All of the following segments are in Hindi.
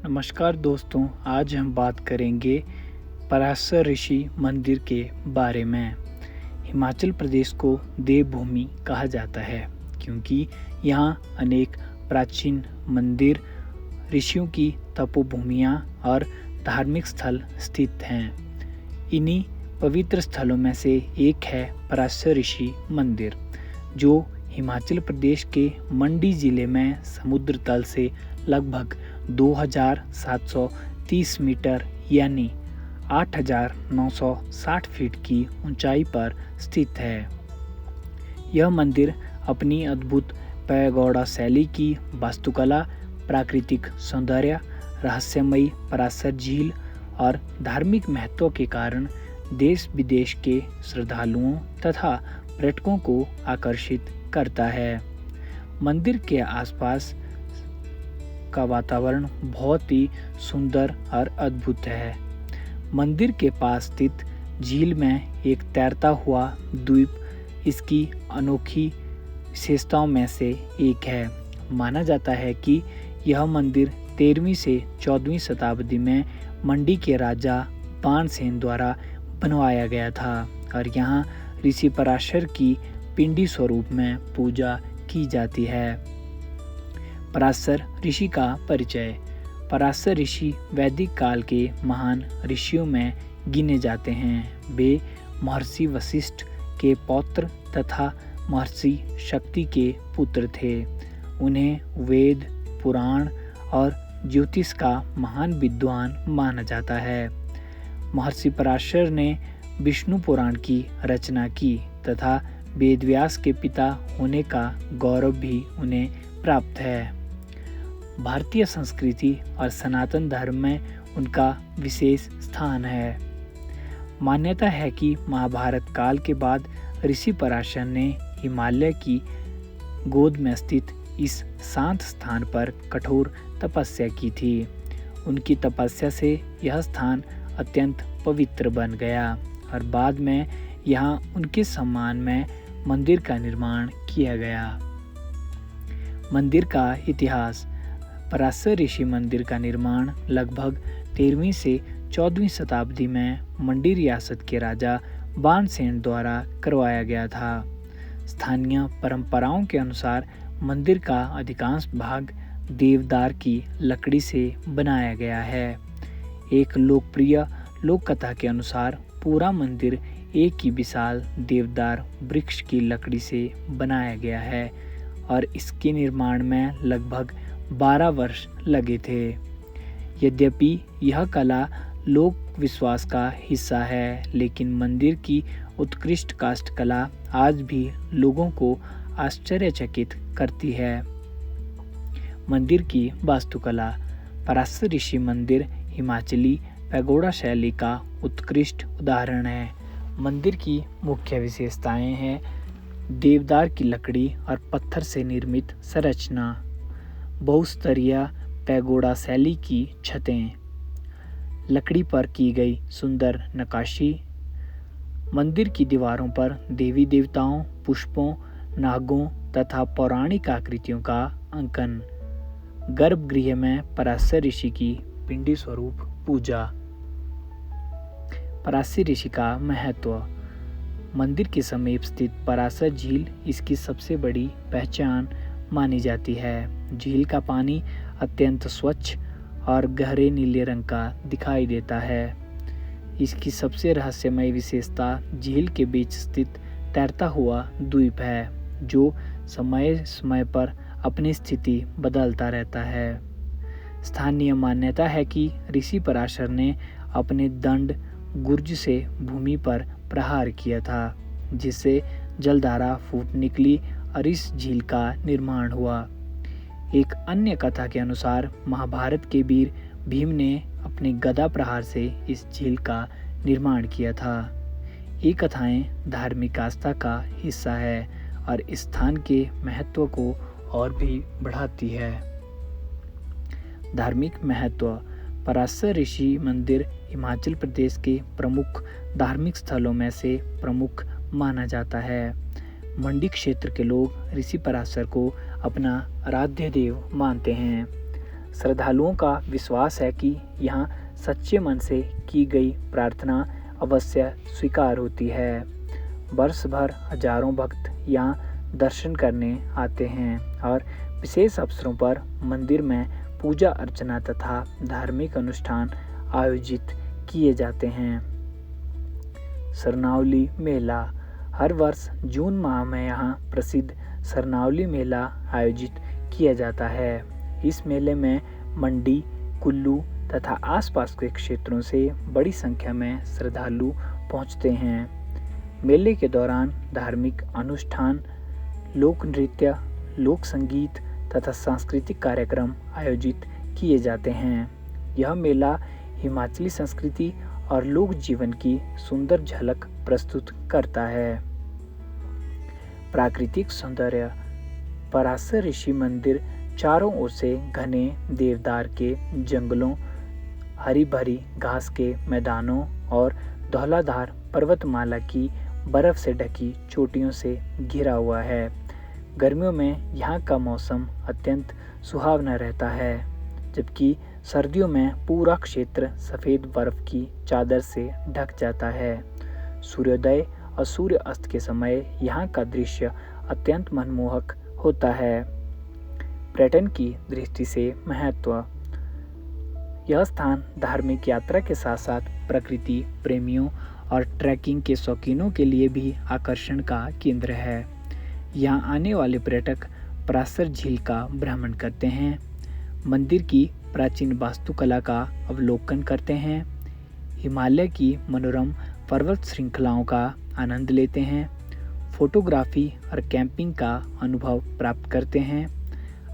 नमस्कार दोस्तों, आज हम बात करेंगे पराशर ऋषि मंदिर के बारे में। हिमाचल प्रदेश को देवभूमि कहा जाता है क्योंकि यहाँ अनेक प्राचीन मंदिर, ऋषियों की तपोभूमियाँ और धार्मिक स्थल स्थित हैं। इन्हीं पवित्र स्थलों में से एक है पराशर ऋषि मंदिर, जो हिमाचल प्रदेश के मंडी जिले में समुद्र तल से लगभग 2730 मीटर यानी 8960 फीट की ऊंचाई पर स्थित है। यह मंदिर अपनी अद्भुत पैगोडा शैली की वास्तुकला, प्राकृतिक सौंदर्य, रहस्यमयी पराशर झील और धार्मिक महत्व के कारण देश विदेश के श्रद्धालुओं तथा पर्यटकों को आकर्षित करता है। मंदिर के आसपास का वातावरण बहुत ही सुंदर और अद्भुत है। मंदिर के पास स्थित झील में एक तैरता हुआ द्वीप इसकी अनोखी विशेषताओं में से एक है। माना जाता है कि यह मंदिर 13वीं से 14वीं शताब्दी में मंडी के राजा बाणसेन द्वारा बनवाया गया था और यहाँ ऋषि पराशर की पिंडी स्वरूप में पूजा की जाती है। पराशर ऋषि का परिचय। पराशर ऋषि वैदिक काल के महान ऋषियों में गिने जाते हैं। वे महर्षि वशिष्ठ के पौत्र तथा महर्षि शक्ति के पुत्र थे। उन्हें वेद, पुराण और ज्योतिष का महान विद्वान माना जाता है। महर्षि पराशर ने विष्णु पुराण की रचना की तथा वेदव्यास के पिता होने का गौरव भी उन्हें प्राप्त है। भारतीय संस्कृति और सनातन धर्म में उनका विशेष स्थान है। मान्यता है कि महाभारत काल के बाद ऋषि पराशर ने हिमालय की गोद में स्थित इस शांत स्थान पर कठोर तपस्या की थी। उनकी तपस्या से यह स्थान अत्यंत पवित्र बन गया और बाद में यहाँ उनके सम्मान में मंदिर का निर्माण किया गया। मंदिर का इतिहास। पराशर ऋषि मंदिर का निर्माण लगभग 13वीं से 14वीं शताब्दी में मंडी रियासत के राजा बाणसेन द्वारा करवाया गया था। स्थानीय परंपराओं के अनुसार मंदिर का अधिकांश भाग देवदार की लकड़ी से बनाया गया है। एक लोकप्रिय लोक कथा के अनुसार पूरा मंदिर एक ही विशाल देवदार वृक्ष की लकड़ी से बनाया गया है और इसके निर्माण में लगभग 12 वर्ष लगे थे। यद्यपि यह कला लोक विश्वास का हिस्सा है, लेकिन मंदिर की उत्कृष्ट काष्ठकला आज भी लोगों को आश्चर्यचकित करती है। मंदिर की वास्तुकला। पराशर ऋषि मंदिर हिमाचली पैगोडा शैली का उत्कृष्ट उदाहरण है। मंदिर की मुख्य विशेषताएं हैं देवदार की लकड़ी और पत्थर से निर्मित संरचना, बहुस्तरीय पैगोडा शैली की छतें, लकड़ी पर की गई सुंदर नक्काशी, मंदिर की दीवारों पर देवी देवताओं, पुष्पों, नागों तथा पौराणिक आकृतियों का अंकन, गर्भगृह में पराशर ऋषि की पिंडी स्वरूप पूजा। पराशर ऋषि का महत्व। मंदिर के समीप स्थित पराशर झील इसकी सबसे बड़ी पहचान मानी जाती है। झील का पानी अत्यंत स्वच्छ और गहरे नीले रंग का दिखाई देता है। इसकी सबसे रहस्यमय विशेषता झील के बीच स्थित तैरता हुआ द्वीप है, जो समय समय पर अपनी स्थिति बदलता रहता है। स्थानीय मान्यता है कि ऋषि पराशर ने अपने दंड गुर्ज से भूमि पर प्रहार किया था, जिससे जलधारा फूट निकली और इस झील का निर्माण हुआ। एक अन्य कथा के अनुसार महाभारत के वीर भीम ने अपने गदा प्रहार से इस झील का निर्माण किया था। ये कथाएं धार्मिक आस्था का हिस्सा है और इस स्थान के महत्व को और भी बढ़ाती है। धार्मिक महत्व। पराशर ऋषि मंदिर हिमाचल प्रदेश के प्रमुख धार्मिक स्थलों में से प्रमुख माना जाता है। मंडी क्षेत्र के लोग ऋषि पराशर को अपना आराध्य देव मानते हैं। श्रद्धालुओं का विश्वास है कि यहाँ सच्चे मन से की गई प्रार्थना अवश्य स्वीकार होती है। वर्ष भर हजारों भक्त यहाँ दर्शन करने आते हैं और विशेष अवसरों पर मंदिर में पूजा अर्चना तथा धार्मिक अनुष्ठान आयोजित किए जाते हैं। सरनावली मेला। हर वर्ष जून माह में यहाँ प्रसिद्ध सरनावली मेला आयोजित किया जाता है। इस मेले में मंडी, कुल्लू तथा आसपास के क्षेत्रों से बड़ी संख्या में श्रद्धालु पहुँचते हैं। मेले के दौरान धार्मिक अनुष्ठान, लोक नृत्य, लोक संगीत तथा सांस्कृतिक कार्यक्रम आयोजित किए जाते हैं। यह मेला हिमाचली संस्कृति और लोक जीवन की सुंदर झलक प्रस्तुत करता है। प्राकृतिक सौंदर्य। पराशर ऋषि मंदिर चारों ओर से घने देवदार के जंगलों, हरी भरी घास के मैदानों और धौलाधार पर्वतमाला की बर्फ से ढकी चोटियों से घिरा हुआ है। गर्मियों में यहाँ का मौसम अत्यंत सुहावना रहता है, जबकि सर्दियों में पूरा क्षेत्र सफ़ेद बर्फ की चादर से ढक जाता है। सूर्योदय और सूर्य अस्त के समय यहाँ का दृश्य अत्यंत मनमोहक होता है। पर्यटन की दृष्टि से महत्व। यह स्थान धार्मिक यात्रा के साथ साथ प्रकृति प्रेमियों और ट्रैकिंग के शौकीनों के लिए भी आकर्षण का केंद्र है। यहाँ आने वाले पर्यटक पराशर झील का भ्रमण करते हैं, मंदिर की प्राचीन वास्तुकला का अवलोकन करते हैं, हिमालय की मनोरम पर्वत श्रृंखलाओं का आनंद लेते हैं, फोटोग्राफी और कैंपिंग का अनुभव प्राप्त करते हैं,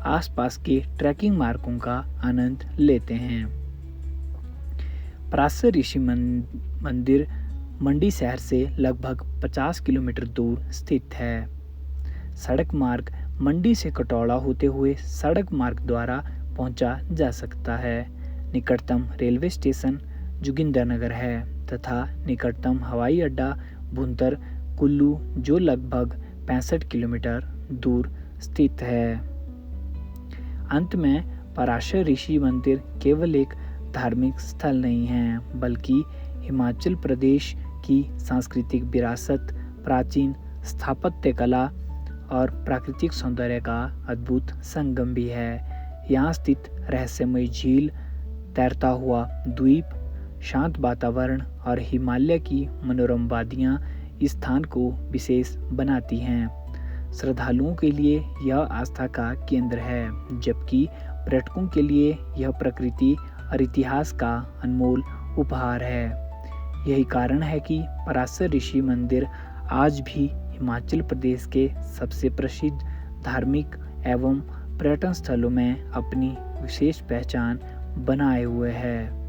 आसपास के ट्रैकिंग मार्गों का आनंद लेते हैं। पराशर ऋषि मंदिर मंडी शहर से लगभग 50 किलोमीटर दूर स्थित है। सड़क मार्ग मंडी से कटौड़ा होते हुए सड़क मार्ग द्वारा पहुंचा जा सकता है। निकटतम रेलवे स्टेशन जोगिंदरनगर है तथा निकटतम हवाई अड्डा भुंतर कुल्लू जो लगभग 65 किलोमीटर दूर स्थित है। अंत में पराशर ऋषि मंदिर केवल एक धार्मिक स्थल नहीं है, बल्कि हिमाचल प्रदेश की सांस्कृतिक विरासत, प्राचीन स्थापत्य कला और प्राकृतिक सौंदर्य का अद्भुत संगम भी है। यहाँ स्थित रहस्यमय झील, तैरता हुआ द्वीप, शांत वातावरण और हिमालय की मनोरम वादियाँ इस स्थान को विशेष बनाती हैं। श्रद्धालुओं के लिए यह आस्था का केंद्र है, जबकि पर्यटकों के लिए यह प्रकृति और इतिहास का अनमोल उपहार है। यही कारण है कि पराशर ऋषि मंदिर आज भी हिमाचल प्रदेश के सबसे प्रसिद्ध धार्मिक एवं पर्यटन स्थलों में अपनी विशेष पहचान बनाए हुए है।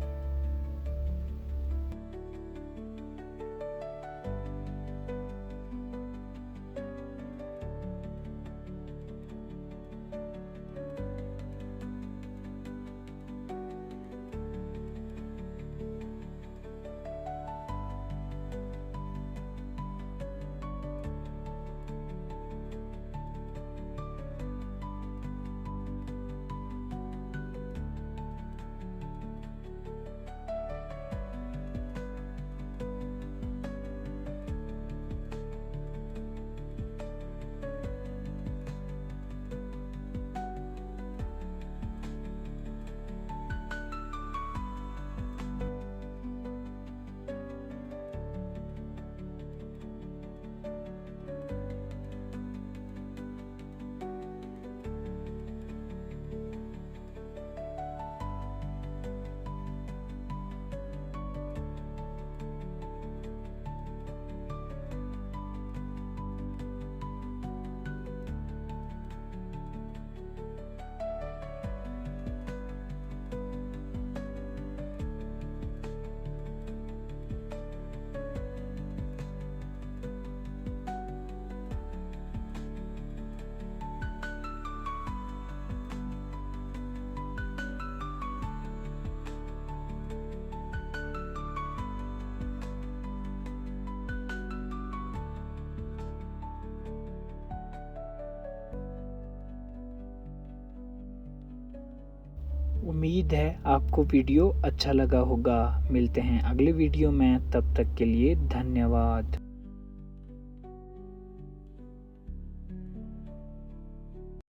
उम्मीद है आपको वीडियो अच्छा लगा होगा। मिलते हैं अगले वीडियो में, तब तक के लिए धन्यवाद।